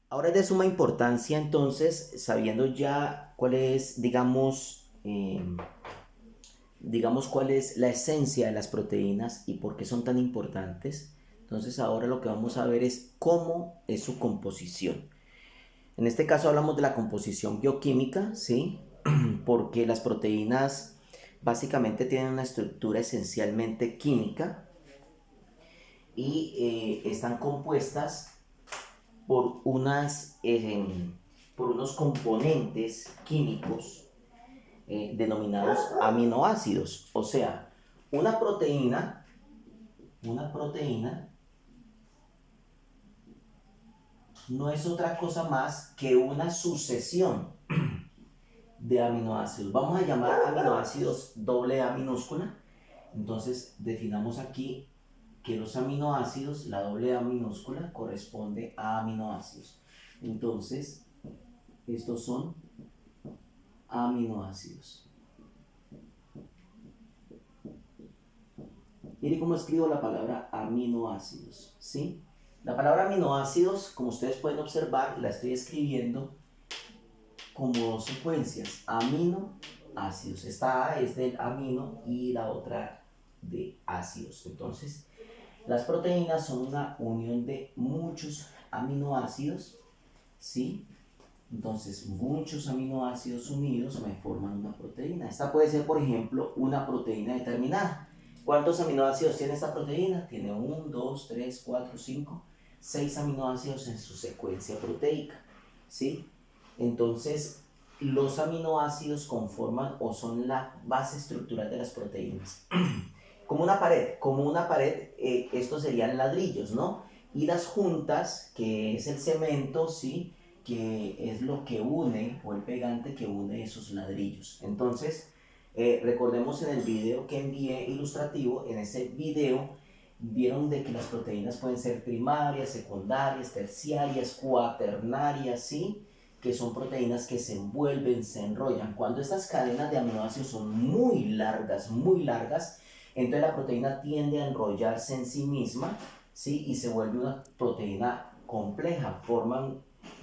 Ahora es de suma importancia entonces, sabiendo ya cuál es, digamos cuál es la esencia de las proteínas y por qué son tan importantes. Entonces ahora lo que vamos a ver es cómo es su composición. En este caso hablamos de la composición bioquímica, ¿sí? Porque las proteínas básicamente tienen una estructura esencialmente química y están compuestas por, por unos componentes químicos denominados aminoácidos. O sea, una proteína, una proteína no es otra cosa más que una sucesión de aminoácidos. Vamos a llamar aminoácidos doble A minúscula. Entonces definamos aquí que los aminoácidos, la doble A minúscula, corresponde a aminoácidos. Entonces, estos son aminoácidos. Mire cómo escribo la palabra aminoácidos, ¿sí? La palabra aminoácidos, como ustedes pueden observar, la estoy escribiendo como dos secuencias, aminoácidos. Esta A es del amino y la otra de ácidos. Entonces, las proteínas son una unión de muchos aminoácidos, ¿sí? Entonces, muchos aminoácidos unidos me forman una proteína. Esta puede ser, por ejemplo, una proteína determinada. ¿Cuántos aminoácidos tiene esta proteína? Tiene 1, 2, 3, 4, 5, 6 aminoácidos en su secuencia proteica, ¿sí? Entonces, los aminoácidos conforman o son la base estructural de las proteínas. Como una pared, estos serían ladrillos, ¿no? Y las juntas, que es el cemento, ¿sí? Que es lo que une, o el pegante que une esos ladrillos. Entonces, recordemos en el video que envié ilustrativo, en ese video vieron de que las proteínas pueden ser primarias, secundarias, terciarias, cuaternarias, ¿sí? Que son proteínas que se envuelven, se enrollan. Cuando estas cadenas de aminoácidos son muy largas, entonces la proteína tiende a enrollarse en sí misma, ¿sí? Y se vuelve una proteína compleja.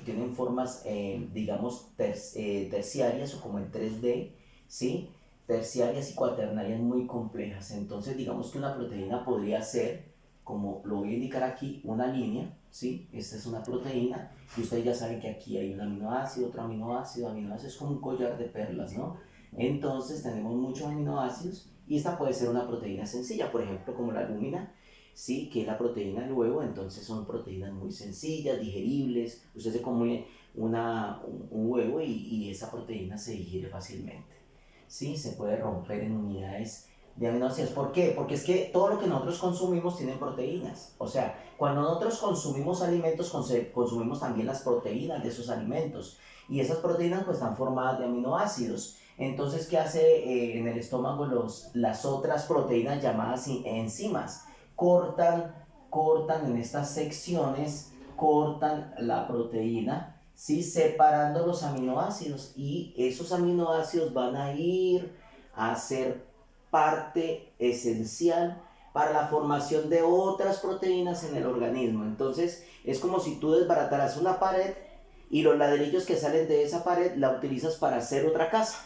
Tienen formas, digamos, terciarias o como en 3D, ¿sí? Terciarias y cuaternarias muy complejas. Entonces, digamos que una proteína podría ser, como lo voy a indicar aquí, una línea, ¿sí? Esta es una proteína y ustedes ya saben que aquí hay un aminoácido, otro aminoácido, aminoácido es como un collar de perlas, ¿no? Entonces tenemos muchos aminoácidos y esta puede ser una proteína sencilla, por ejemplo, como la albúmina, sí, que es la proteína del huevo. Entonces son proteínas muy sencillas, digeribles. Usted se come un huevo y esa proteína se digiere fácilmente, sí, se puede romper en unidades de aminoácidos. ¿Por qué? Porque es que todo lo que nosotros consumimos tiene proteínas. O sea, cuando nosotros consumimos alimentos, consumimos también las proteínas de esos alimentos. Y esas proteínas pues están formadas de aminoácidos. Entonces, ¿qué hace en el estómago las otras proteínas llamadas enzimas? Cortan, cortan en estas secciones, cortan la proteína, ¿sí? Separando los aminoácidos, y esos aminoácidos van a ir a ser parte esencial para la formación de otras proteínas en el organismo. Entonces es como si tú desbarataras una pared y los ladrillos que salen de esa pared la utilizas para hacer otra casa,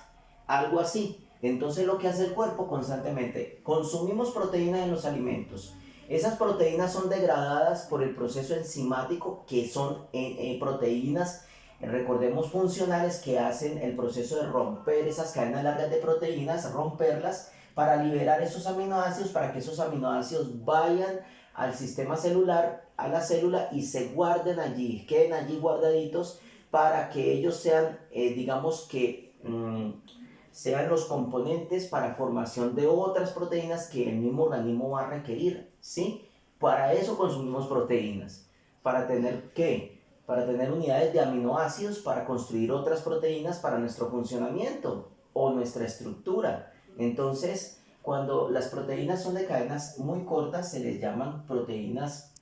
algo así. Entonces lo que hace el cuerpo constantemente, consumimos proteínas en los alimentos. Esas proteínas son degradadas por el proceso enzimático, que son proteínas, recordemos, funcionales, que hacen el proceso de romper esas cadenas largas de proteínas, romperlas para liberar esos aminoácidos, para que esos aminoácidos vayan al sistema celular, a la célula, y se guarden allí, queden allí guardaditos para que ellos sean, digamos que, sean los componentes para formación de otras proteínas que el mismo organismo va a requerir, ¿sí? Para eso consumimos proteínas. ¿Para tener qué? Para tener unidades de aminoácidos para construir otras proteínas para nuestro funcionamiento o nuestra estructura. Entonces, cuando las proteínas son de cadenas muy cortas, se les llaman proteínas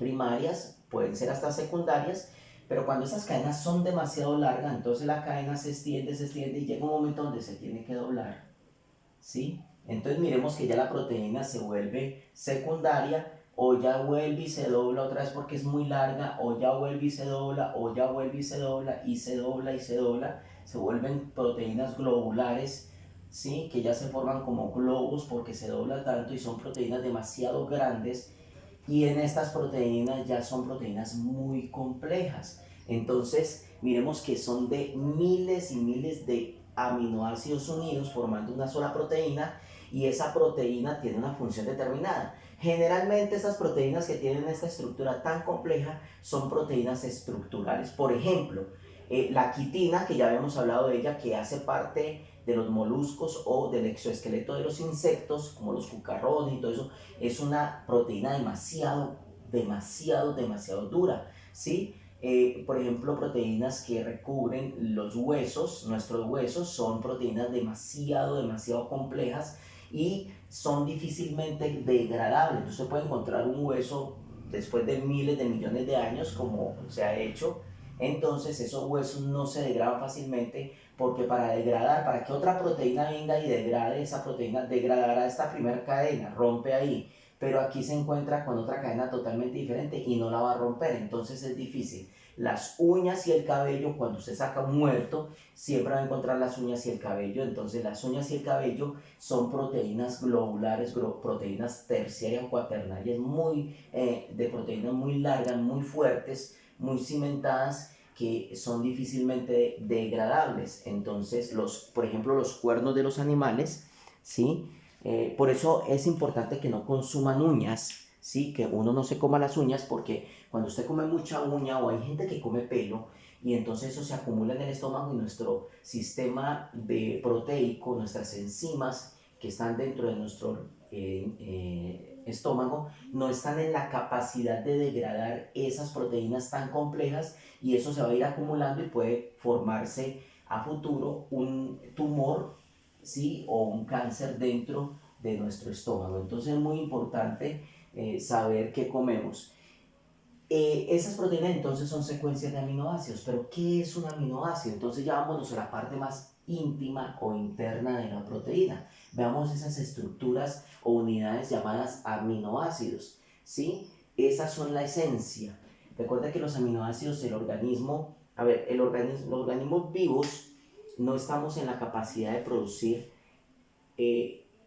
primarias, pueden ser hasta secundarias, pero cuando esas cadenas son demasiado largas, entonces la cadena se extiende y llega un momento donde se tiene que doblar, ¿sí? Entonces miremos que ya la proteína se vuelve secundaria o ya vuelve y se dobla otra vez porque es muy larga, o ya vuelve y se dobla, o ya vuelve y se dobla, y se dobla y se dobla, se vuelven proteínas globulares, ¿sí? Que ya se forman como globos porque se dobla tanto y son proteínas demasiado grandes, y en estas proteínas ya son proteínas muy complejas. Entonces, miremos que son de miles y miles de aminoácidos unidos formando una sola proteína, y esa proteína tiene una función determinada. Generalmente estas proteínas que tienen esta estructura tan compleja son proteínas estructurales. Por ejemplo, la quitina, que ya habíamos hablado de ella, que hace parte de los moluscos o del exoesqueleto de los insectos, como los cucarrones y todo eso, es una proteína demasiado dura, ¿sí? Por ejemplo, proteínas que recubren los huesos, nuestros huesos, son proteínas demasiado complejas y son difícilmente degradables. Usted puede encontrar un hueso después de miles de millones de años, como se ha hecho. Entonces esos huesos no se degradan fácilmente, porque para degradar, para que otra proteína venga y degrade esa proteína, degradará esta primera cadena, rompe ahí, pero aquí se encuentra con otra cadena totalmente diferente y no la va a romper, entonces es difícil. Las uñas y el cabello, cuando usted saca un muerto, siempre va a encontrar las uñas y el cabello. Entonces las uñas y el cabello son proteínas globulares, proteínas terciarias o cuaternarias, de proteínas muy largas, muy fuertes, muy cimentadas, que son difícilmente degradables. Entonces, por ejemplo, los cuernos de los animales, ¿sí? Por eso es importante que no consuman uñas, ¿sí? Que uno no se coma las uñas, porque cuando usted come mucha uña, o hay gente que come pelo, y entonces eso se acumula en el estómago, y nuestro sistema proteico, nuestras enzimas que están dentro de nuestro estómago, no están en la capacidad de degradar esas proteínas tan complejas, y eso se va a ir acumulando y puede formarse a futuro un tumor, ¿sí? O un cáncer dentro de nuestro estómago. Entonces es muy importante saber qué comemos. Esas proteínas entonces son secuencias de aminoácidos, pero ¿qué es un aminoácido? Entonces ya vámonos a la parte más íntima o interna de la proteína. Veamos esas estructuras o unidades llamadas aminoácidos, ¿sí? Esas son la esencia. Recuerda que los aminoácidos, los organismos vivos no estamos en la capacidad de producir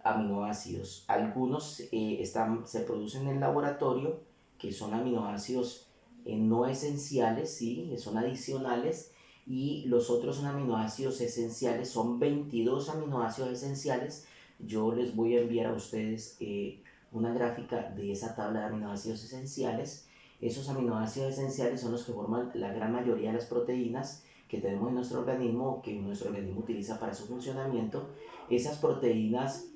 aminoácidos. Algunos se producen en el laboratorio, que son aminoácidos no esenciales, ¿sí? Son adicionales, y los otros son aminoácidos esenciales. Son 22 aminoácidos esenciales. Yo les voy a enviar a ustedes una gráfica de esa tabla de aminoácidos esenciales. Esos aminoácidos esenciales son los que forman la gran mayoría de las proteínas que tenemos en nuestro organismo, que nuestro organismo utiliza para su funcionamiento. Esas proteínas,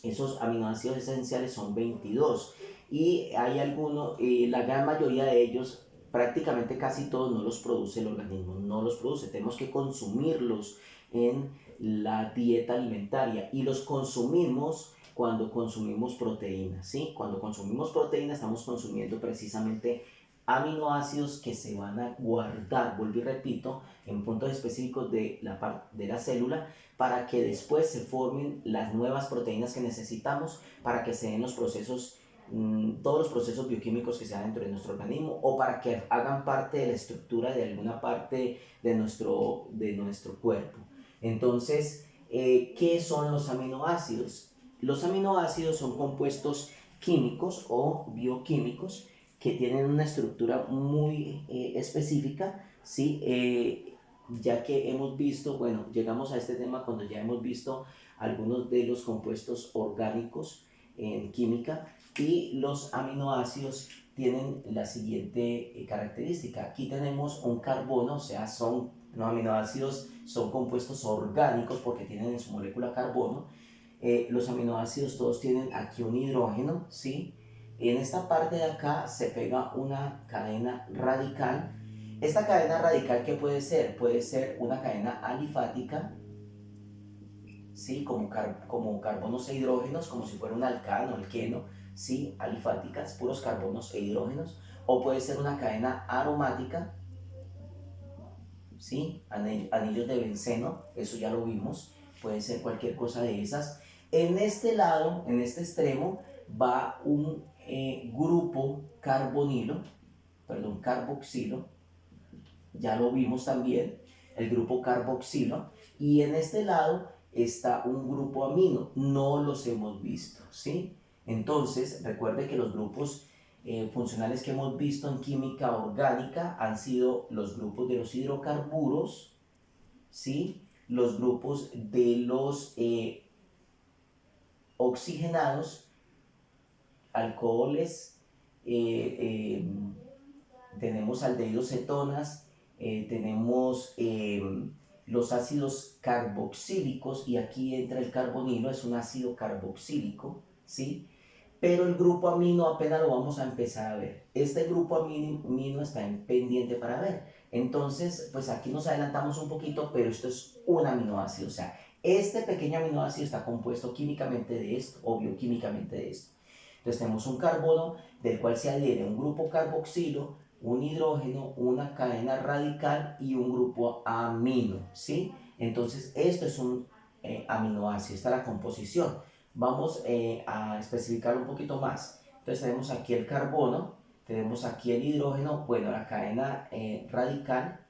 esos aminoácidos esenciales, son 22, y hay algunos, la gran mayoría de ellos, prácticamente casi todos, no los produce el organismo, no los produce, tenemos que consumirlos en la dieta alimentaria, y los consumimos cuando consumimos proteínas, ¿sí? Cuando consumimos proteínas estamos consumiendo precisamente aminoácidos que se van a guardar, vuelvo y repito, en puntos específicos de la célula, para que después se formen las nuevas proteínas que necesitamos para que se den los procesos, todos los procesos bioquímicos que se dan dentro de nuestro organismo, o para que hagan parte de la estructura de alguna parte de nuestro cuerpo. Entonces, ¿qué son los aminoácidos? Los aminoácidos son compuestos químicos o bioquímicos que tienen una estructura muy específica, ¿sí? Ya que hemos visto, bueno, llegamos a este tema cuando ya hemos visto algunos de los compuestos orgánicos en química, y los aminoácidos tienen la siguiente característica. Aquí tenemos un carbono, o sea, los aminoácidos son compuestos orgánicos porque tienen en su molécula carbono. Los aminoácidos todos tienen aquí un hidrógeno, ¿sí? En esta parte de acá se pega una cadena radical. Esta cadena radical, ¿qué puede ser? Puede ser una cadena alifática, ¿sí? Como carbonos e hidrógenos, como si fuera un alcano, alqueno, ¿sí? Alifáticas, puros carbonos e hidrógenos. O puede ser una cadena aromática, ¿sí? Anillos de benceno, eso ya lo vimos. Puede ser cualquier cosa de esas. En este lado, en este extremo, va grupo carboxilo, ya lo vimos también, el grupo carboxilo, y en este lado está un grupo amino, no los hemos visto, ¿sí? Entonces, recuerde que los grupos funcionales que hemos visto en química orgánica han sido los grupos de los hidrocarburos, ¿sí? Los grupos de los oxigenados, alcoholes, tenemos aldehídos cetonas, tenemos los ácidos carboxílicos, y aquí entra el carbonilo, es un ácido carboxílico, ¿sí? Pero el grupo amino apenas lo vamos a empezar a ver. Este grupo amino está en pendiente para ver. Entonces, pues aquí nos adelantamos un poquito, pero esto es un aminoácido. O sea, este pequeño aminoácido está compuesto químicamente de esto o bioquímicamente de esto. Entonces tenemos un carbono del cual se adhiere un grupo carboxilo, un hidrógeno, una cadena radical y un grupo amino, ¿sí? Entonces esto es un aminoácido, esta es la composición. Vamos a especificar un poquito más. Entonces tenemos aquí el carbono, tenemos aquí el hidrógeno, bueno, la cadena radical.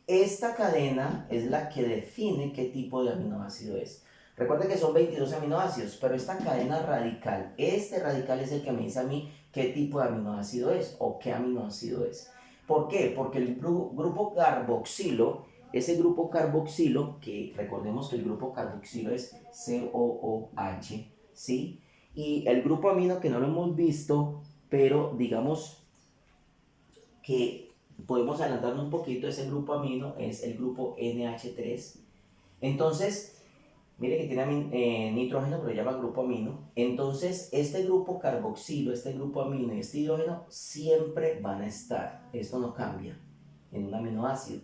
Esta cadena es la que define qué tipo de aminoácido es. Recuerden que son 22 aminoácidos, pero esta cadena radical, este radical es el que me dice a mí qué tipo de aminoácido es o qué aminoácido es. ¿Por qué? Porque el grupo carboxilo, ese grupo carboxilo, que recordemos que el grupo carboxilo es COOH, ¿sí? Y el grupo amino que no lo hemos visto, pero digamos que podemos adelantarnos un poquito, ese grupo amino es el grupo NH3. Entonces, mire que tiene nitrógeno, pero se llama grupo amino. Entonces, este grupo carboxilo, este grupo amino y este hidrógeno siempre van a estar. Esto no cambia en un aminoácido.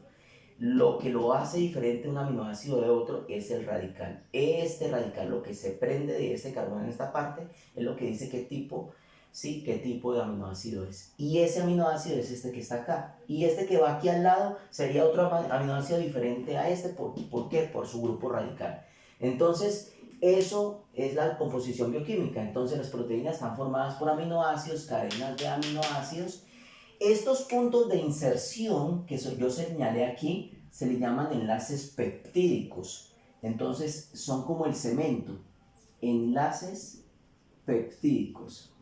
Lo que lo hace diferente un aminoácido de otro es el radical. Este radical, lo que se prende de este carbono en esta parte, es lo que dice qué tipo, ¿sí? Qué tipo de aminoácido es. Y ese aminoácido es este que está acá. Y este que va aquí al lado sería otro aminoácido diferente a este. ¿Por qué? Por su grupo radical. Entonces, eso es la composición bioquímica. Entonces, las proteínas están formadas por aminoácidos, cadenas de aminoácidos. Estos puntos de inserción que yo señalé aquí se le llaman enlaces peptídicos. Entonces, son como el cemento. Enlaces peptídicos.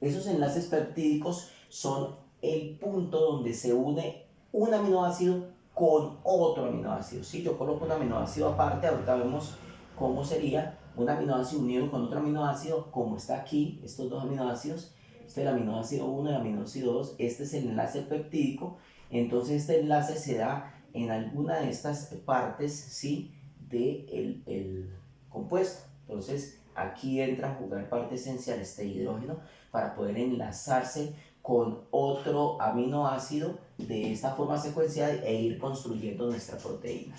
Esos enlaces peptídicos son el punto donde se une un aminoácido con otro aminoácido. Si yo coloco un aminoácido aparte, ahorita vemos cómo sería un aminoácido unido con otro aminoácido, como está aquí, estos dos aminoácidos. Este es el aminoácido 1 y el aminoácido 2, este es el enlace peptídico. Entonces este enlace se da en alguna de estas partes, ¿sí? del compuesto. Entonces aquí entra a jugar parte esencial este hidrógeno para poder enlazarse con otro aminoácido de esta forma secuencial e ir construyendo nuestra proteína.